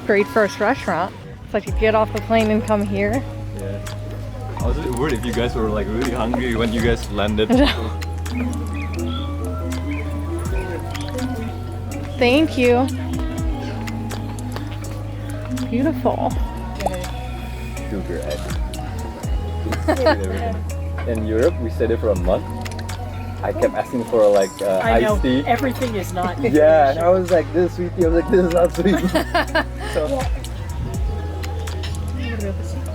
Great first restaurant. It's like you get off the plane and come here. Yeah. I was a bit worried if you guys were like really hungry when you guys landed. Thank you. Beautiful. Sugar In Europe, we stayed there for a month. I kept asking for like iced tea. Everything is not. Yeah, and I was like, this is sweet tea. I was like, this is not sweet. So,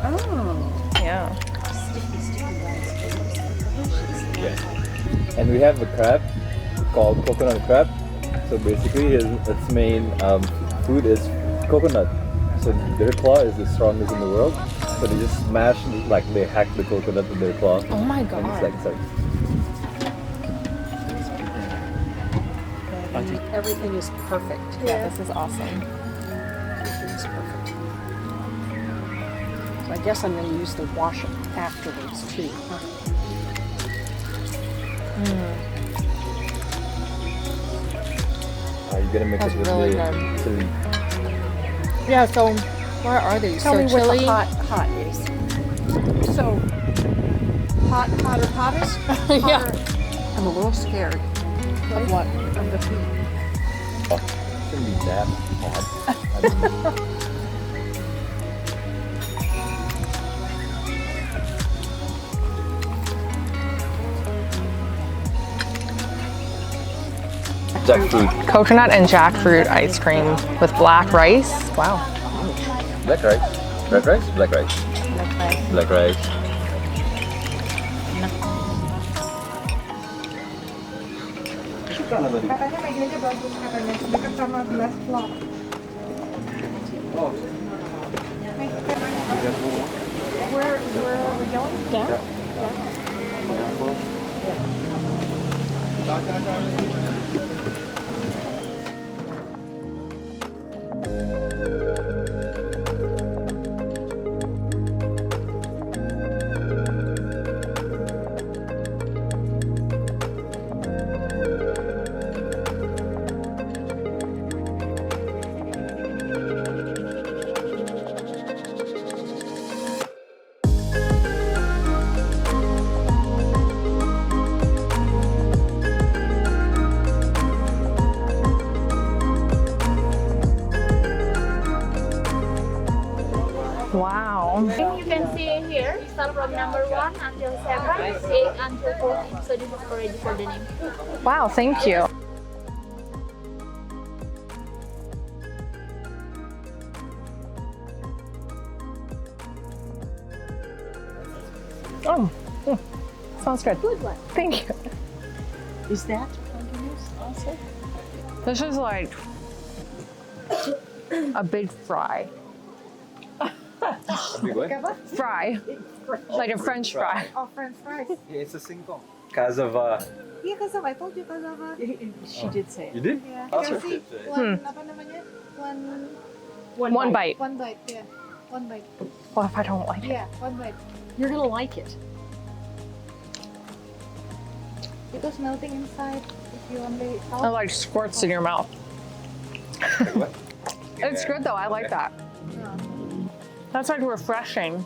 Oh. Yeah. yeah. And we have a crab called coconut crab. So basically, its main food is coconut. So their claw is the strongest in the world. So they just smash, like they hack the coconut with their claw. Oh my god. And it's like, Everything is perfect. Yeah, this is awesome. Everything is perfect. So I guess I'm going to use the wash afterwards too. Are you gonna mix That's it with really the good. chili? Yeah, so where are these? Tell So me chili? what the hot is. So, hottest? Yeah. I'm a little scared of what? Of the food. Oh, it shouldn't be that hot. I mean, jackfruit. Coconut and jackfruit ice cream with black rice. Wow. Black rice. Red rice? Black rice. Black rice. Katanya meginnya bagus katanya, dekat sama gelas plot. Where are we going? Down? Wow. You can see here, start from number 1 until 7, 8 until 14. So this is already for the name. Wow, thank you. Oh, sounds good. Good one. Thank you. Is that continuous also? This is like a big fry. Fry. Like a French fry. Oh, French fries. It's a singkong. Cassava. Iya, cassava. I told you cassava. She did say it. You did? Yeah. That's You what see, it said. one, apa namanya? One bite. One bite, yeah. One bite. What if I don't like it? Yeah, one bite. You're going to like it. Because melting inside, if you only It out. like squirts in your mouth. What? It's good though, I like that. Yeah. That's like refreshing.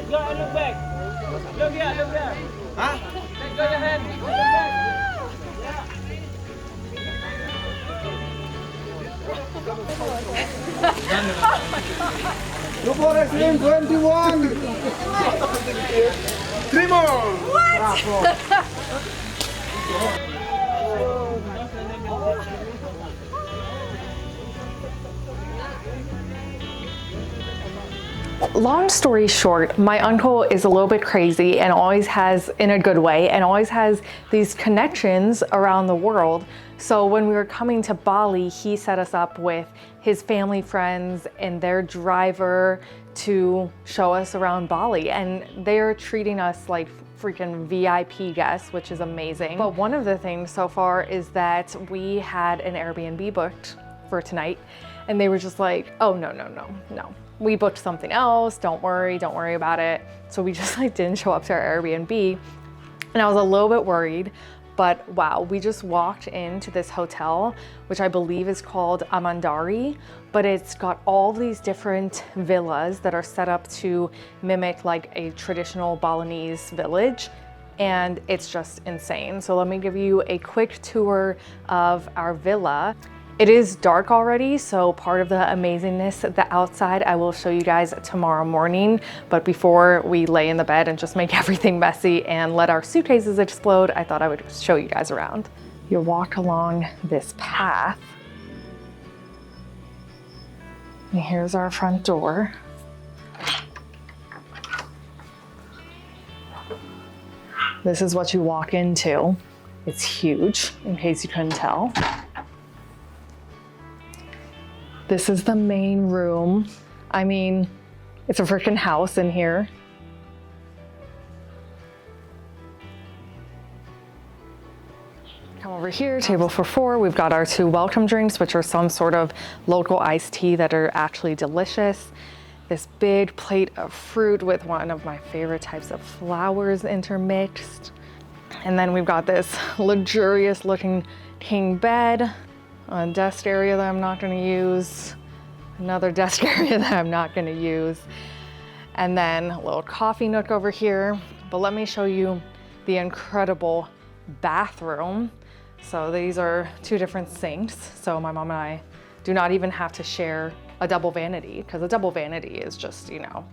Look for extreme 21. 3 more. Long story short, my uncle is a little bit crazy and always has, in a good way, and always has these connections around the world. So when we were coming to Bali, he set us up with his family friends and their driver to show us around Bali, and they're treating us like freaking VIP guests, which is amazing. But one of the things so far is that we had an Airbnb booked for tonight, and they were just like, oh, no. We booked something else, don't worry about it. So we just like didn't show up to our Airbnb. And I was a little bit worried, but wow, we just walked into this hotel, which I believe is called Amandari, but it's got all these different villas that are set up to mimic like a traditional Balinese village. And it's just insane. So let me give you a quick tour of our villa. It is dark already, so part of the amazingness of the outside I will show you guys tomorrow morning. But before we lay in the bed and just make everything messy and let our suitcases explode, I thought I would show you guys around. You walk along this path, and here's our front door. This is what you walk into. It's huge, in case you couldn't tell. This is the main room. I mean, it's a freaking house in here. Come over here, table for 4. We've got our 2 welcome drinks, which are some sort of local iced tea that are actually delicious. This big plate of fruit with one of my favorite types of flowers intermixed. And then we've got this luxurious looking king bed. A desk area that I'm not gonna use, another desk area that I'm not gonna use, and then a little coffee nook over here. But let me show you the incredible bathroom. So these are 2 different sinks. So my mom and I do not even have to share a double vanity, because a double vanity is just, you know,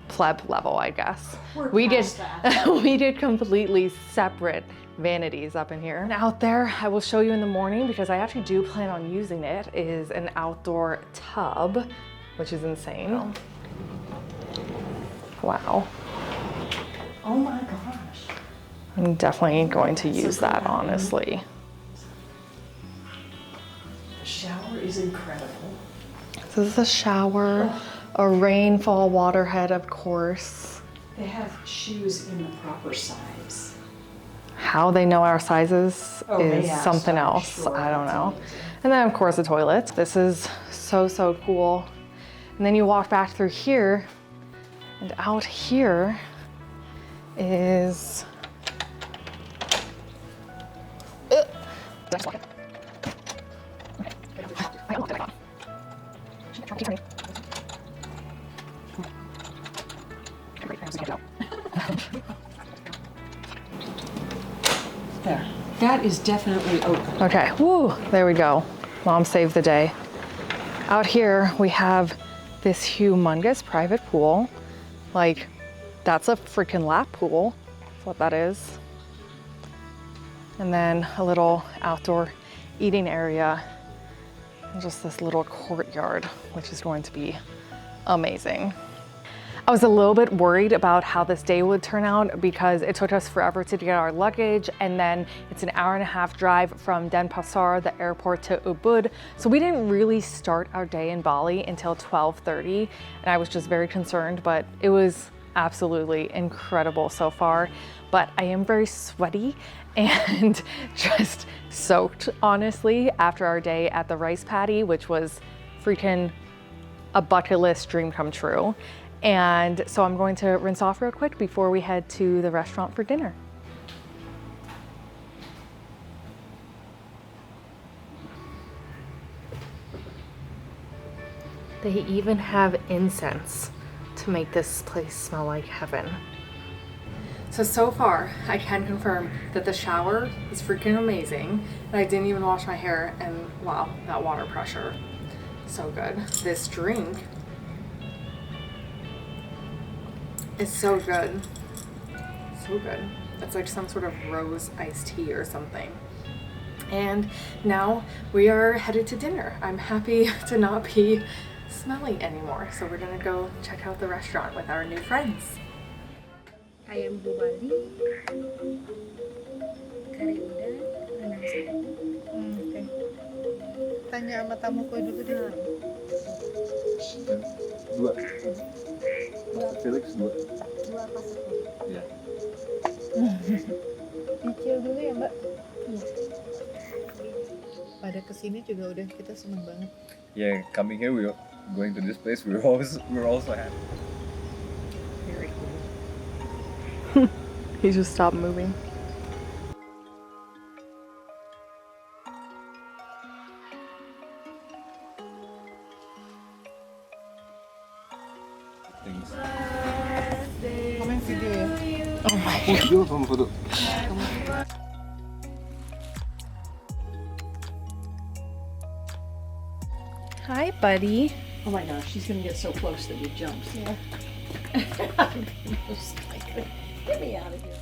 pleb level, I guess. We get completely separate vanities up in here. And out there, I will show you in the morning, because I actually do plan on using it, is an outdoor tub, which is insane. Wow. Oh my gosh. I'm definitely going to use that, honestly. The shower is incredible. This is a shower, a rainfall water head, of course. They have shoes in the proper size. How they know our sizes is something else. Sure, I don't know. And then of course the toilet. This is so cool. And then you walk back through here, and out here is There. That is definitely open. okay. Woo, there we go. Mom saved the day. Out here we have this humongous private pool. Like, that's a freaking lap pool. That's what that is. And then a little outdoor eating area, and just this little courtyard, which is going to be amazing. I was a little bit worried about how this day would turn out, because it took us forever to get our luggage, and then it's an 1.5-hour drive from Denpasar, the airport, to UBUD. So we didn't really start our day in Bali until 12:30, and I was just very concerned, but it was absolutely incredible so far. But I am very sweaty and just soaked, honestly, after our day at the rice paddy, which was freaking a bucket list dream come true. And so I'm going to rinse off real quick before we head to the restaurant for dinner. They even have incense to make this place smell like heaven. So far, I can confirm that the shower is freaking amazing. And I didn't even wash my hair, and wow, that water pressure. So good. This drink is so good. So good. It's like some sort of rose iced tea or something. And now we are headed to dinner. I'm happy to not be smelly anymore. So we're gonna go check out the restaurant with our new friends. Ayam Bali, kari udang, rendang sayur. Oke. Tanya sama tamuku dulu deh. Dua. Felix dua. Dua apa satu? Ya. Cicil dulu ya Mbak. Iya. Pada kesini juga udah kita seneng banget. Yeah, coming here, we were going to this place. We're also happy. Very cool. He just stopped moving. Things. Kamu yang video ya? Oh my god. Video sama foto. Hi, buddy. Oh my gosh, she's gonna get so close that he jumps. Yeah. Get me out of here.